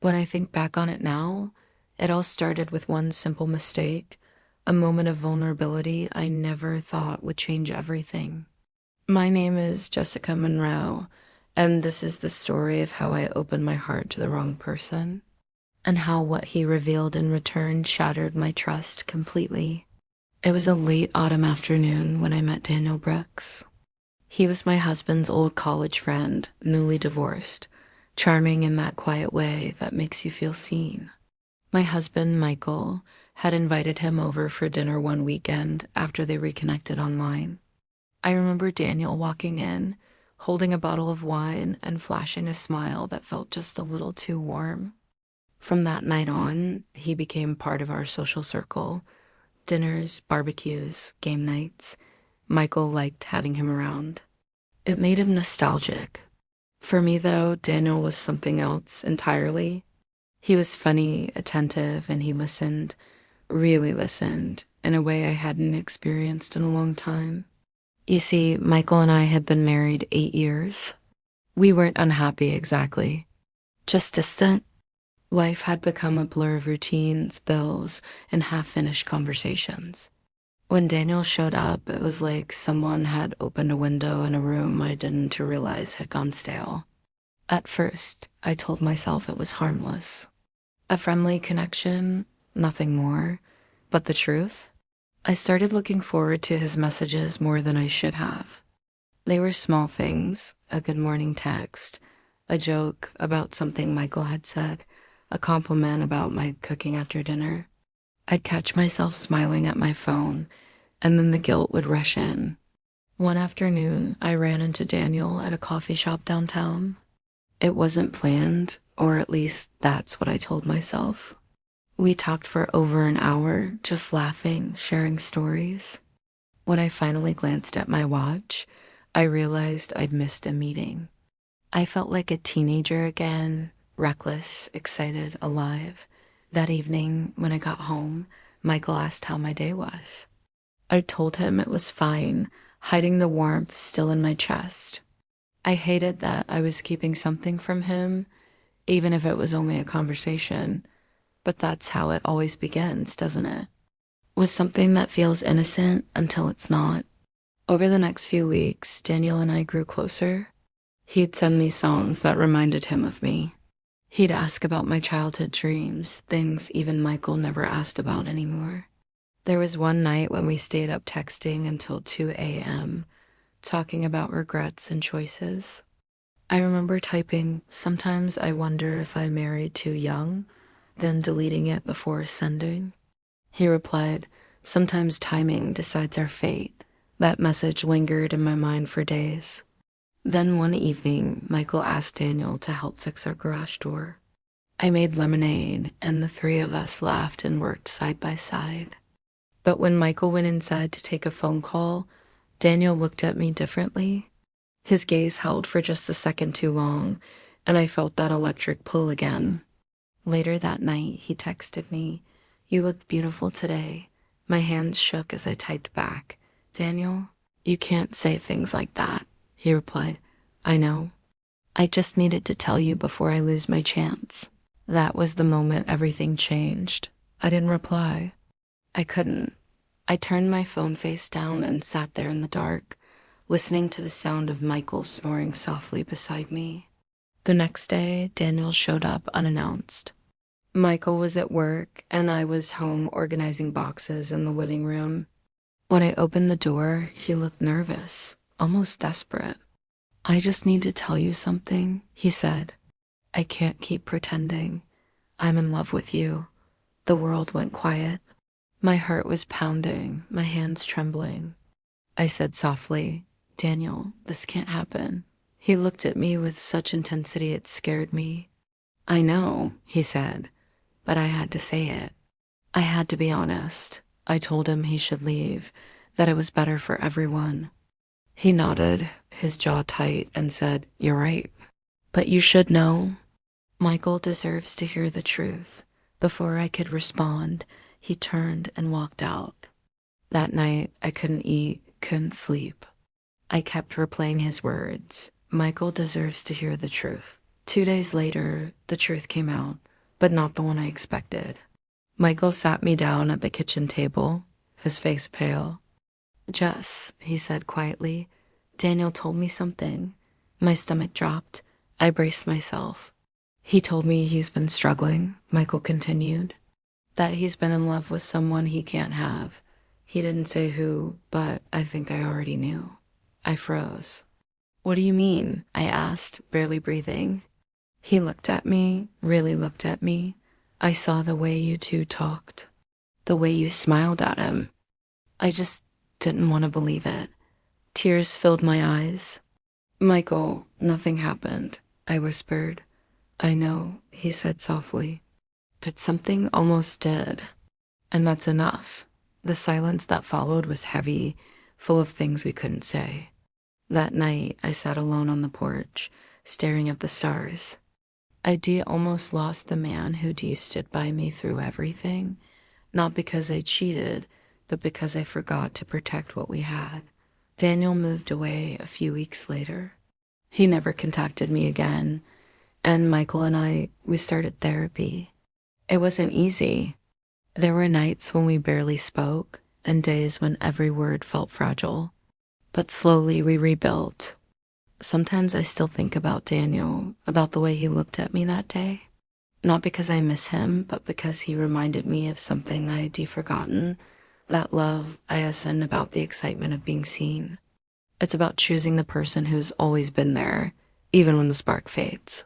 When I think back on it now, it all started with one simple mistake, a moment of vulnerability I never thought would change everything. My name is Jessica Monroe, and this is the story of how I opened my heart to the wrong person, and how what he revealed in return shattered my trust completely. It was a late autumn afternoon when I met Daniel Brooks. He was my husband's old college friend, newly divorced, charming in that quiet way that makes you feel seen. My husband, Michael, had invited him over for dinner one weekend after they reconnected online. I remember Daniel walking in, holding a bottle of wine and flashing a smile that felt just a little too warm. From that night on, he became part of our social circle. Dinners, barbecues, game nights. Michael liked having him around. It made him nostalgic. For me, though, Daniel was something else entirely. He was funny, attentive, and he listened, really listened, in a way I hadn't experienced in a long time. You see, Michael and I had been married 8 years. We weren't unhappy exactly, just distant. Life had become a blur of routines, bills, and half-finished conversations. When Daniel showed up, it was like someone had opened a window in a room I didn't realize had gone stale. At first, I told myself it was harmless. A friendly connection, nothing more. But the truth? I started looking forward to his messages more than I should have. They were small things, a good morning text, a joke about something Michael had said, a compliment about my cooking after dinner. I'd catch myself smiling at my phone, and then the guilt would rush in. One afternoon, I ran into Daniel at a coffee shop downtown. It wasn't planned, or at least that's what I told myself. We talked for over an hour, just laughing, sharing stories. When I finally glanced at my watch, I realized I'd missed a meeting. I felt like a teenager again, reckless, excited, alive. That evening, when I got home, Michael asked how my day was. I told him it was fine, hiding the warmth still in my chest. I hated that I was keeping something from him, even if it was only a conversation. But that's how it always begins, doesn't it? With something that feels innocent until it's not. Over the next few weeks, Daniel and I grew closer. He'd send me songs that reminded him of me. He'd ask about my childhood dreams, things even Michael never asked about anymore. There was one night when we stayed up texting until 2 a.m., talking about regrets and choices. I remember typing, "Sometimes I wonder if I married too young," then deleting it before sending. He replied, "Sometimes timing decides our fate." That message lingered in my mind for days. Then one evening, Michael asked Daniel to help fix our garage door. I made lemonade, and the three of us laughed and worked side by side. But when Michael went inside to take a phone call, Daniel looked at me differently. His gaze held for just a second too long, and I felt that electric pull again. Later that night, he texted me, "You looked beautiful today." My hands shook as I typed back, "Daniel, you can't say things like that." He replied, "I know. I just needed to tell you before I lose my chance." That was the moment everything changed. I didn't reply. I couldn't. I turned my phone face down and sat there in the dark, listening to the sound of Michael snoring softly beside me. The next day, Daniel showed up unannounced. Michael was at work, and I was home organizing boxes in the living room. When I opened the door, he looked nervous, almost desperate. "I just need to tell you something," he said. "I can't keep pretending. I'm in love with you." The world went quiet. My heart was pounding, my hands trembling. I said softly, "Daniel, this can't happen." He looked at me with such intensity it scared me. "I know," he said, but I had to say it. I had to be honest. I told him he should leave, that it was better for everyone. He nodded, his jaw tight, and said, "You're right. But you should know. Michael deserves to hear the truth." Before I could respond, he turned and walked out. That night, I couldn't eat, couldn't sleep. I kept replaying his words. Michael deserves to hear the truth. 2 days later, the truth came out. but not the one I expected. Michael sat me down at the kitchen table, his face pale. "Jess," he said quietly, "Daniel told me something." My stomach dropped. I braced myself. "He told me he's been struggling," Michael continued. "That he's been in love with someone he can't have. He didn't say who, but I think I already knew." I froze. "What do you mean?" I asked, barely breathing. He looked at me, really looked at me. "I saw the way you two talked, the way you smiled at him." I just didn't want to believe it. Tears filled my eyes. "Michael, nothing happened," I whispered. "I know," he said softly, "but something almost did. And that's enough." The silence that followed was heavy, full of things we couldn't say. That night, I sat alone on the porch, staring at the stars. I'd almost lost the man who stood by me through everything, not because I cheated, but because I forgot to protect what we had. Daniel moved away a few weeks later. He never contacted me again, and Michael and we started therapy. It wasn't easy. There were nights when we barely spoke, and days when every word felt fragile. But slowly we rebuilt. Sometimes I still think about Daniel, about the way he looked at me that day. Not because I miss him, but because he reminded me of something I'd forgotten. That love isn't about the excitement of being seen. It's about choosing the person who's always been there, even when the spark fades.